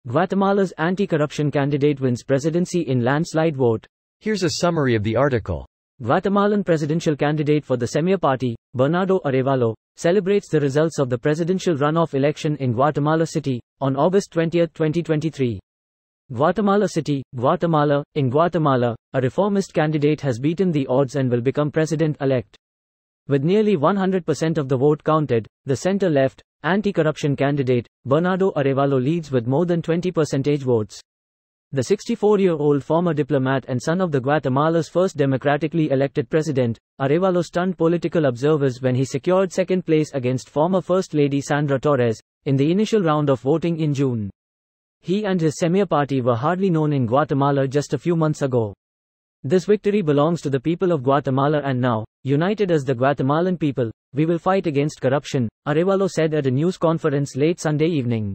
Guatemala's anti-corruption candidate wins presidency in landslide vote. Here's a summary of the article. Guatemalan presidential candidate for the Semilla party, Bernardo Arevalo, celebrates the results of the presidential runoff election in Guatemala City, on August 20, 2023. Guatemala City, Guatemala. In Guatemala, a reformist candidate has beaten the odds and will become president-elect. With nearly 100% of the vote counted, the center-left, anti-corruption candidate, Bernardo Arevalo leads with more than 20% votes. The 64-year-old former diplomat and son of the Guatemala's first democratically elected president, Arevalo stunned political observers when he secured second place against former First Lady Sandra Torres, in the initial round of voting in June. He and his Semilla party were hardly known in Guatemala just a few months ago. This victory belongs to the people of Guatemala and now, united as the Guatemalan people, we will fight against corruption, Arevalo said at a news conference late Sunday evening.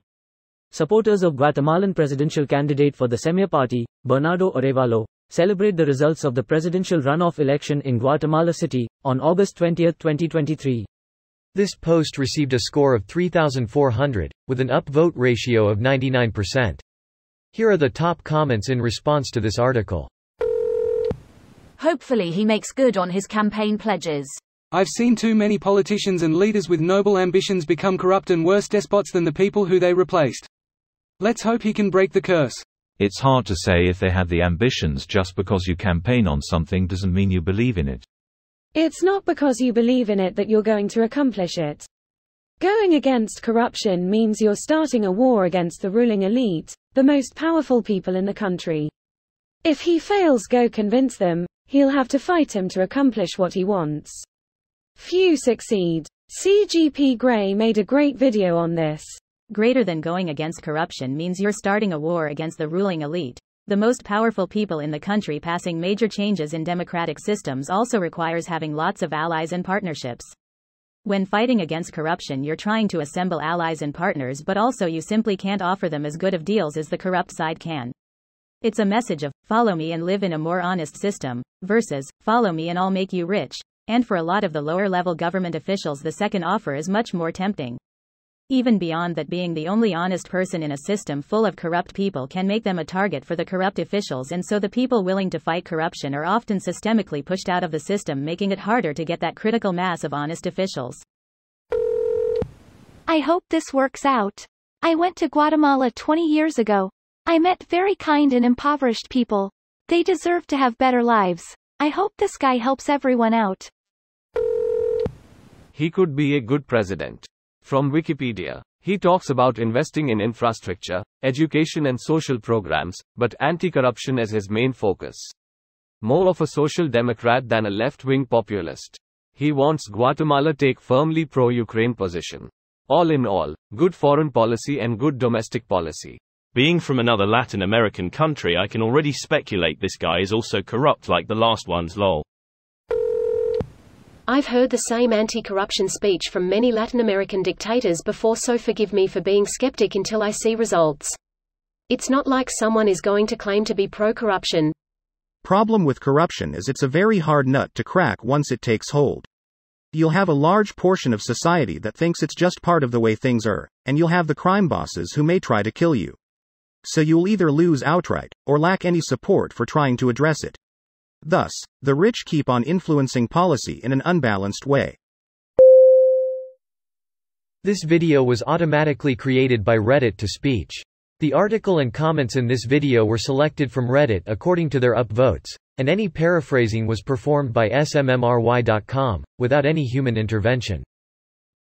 Supporters of Guatemalan presidential candidate for the Semilla party, Bernardo Arevalo, celebrate the results of the presidential runoff election in Guatemala City, on August 20, 2023. This post received a score of 3,400, with an upvote ratio of 99%. Here are the top comments in response to this article. Hopefully he makes good on his campaign pledges. I've seen too many politicians and leaders with noble ambitions become corrupt and worse despots than the people who they replaced. Let's hope he can break the curse. It's hard to say if they have the ambitions. Just because you campaign on something doesn't mean you believe in it. It's not because you believe in it that you're going to accomplish it. Going against corruption means you're starting a war against the ruling elite, the most powerful people in the country. If he fails, go convince them. He'll have to fight him to accomplish what he wants. Few succeed. CGP Grey made a great video on this. Greater than going against corruption means you're starting a war against the ruling elite. The most powerful people in the country. Passing major changes in democratic systems also requires having lots of allies and partnerships. When fighting against corruption, you're trying to assemble allies and partners, but also you simply can't offer them as good of deals as the corrupt side can. It's a message of, follow me and live in a more honest system, versus, follow me and I'll make you rich. And for a lot of the lower-level government officials, the second offer is much more tempting. Even beyond that, being the only honest person in a system full of corrupt people can make them a target for the corrupt officials, and so the people willing to fight corruption are often systemically pushed out of the system, making it harder to get that critical mass of honest officials. I hope this works out. I went to Guatemala 20 years ago. I met very kind and impoverished people. They deserve to have better lives. I hope this guy helps everyone out. He could be a good president. From Wikipedia. He talks about investing in infrastructure, education and social programs, but anti-corruption as his main focus. More of a social democrat than a left-wing populist. He wants Guatemala take firmly pro-Ukraine position. All in all, good foreign policy and good domestic policy. Being from another Latin American country, I can already speculate this guy is also corrupt like the last ones, lol. I've heard the same anti-corruption speech from many Latin American dictators before, so forgive me for being skeptic until I see results. It's not like someone is going to claim to be pro-corruption. Problem with corruption is it's a very hard nut to crack once it takes hold. You'll have a large portion of society that thinks it's just part of the way things are, and you'll have the crime bosses who may try to kill you. So you'll either lose outright, or lack any support for trying to address it. Thus, the rich keep on influencing policy in an unbalanced way. This video was automatically created by Reddit to speech. The article and comments in this video were selected from Reddit according to their upvotes, and any paraphrasing was performed by smmry.com, without any human intervention.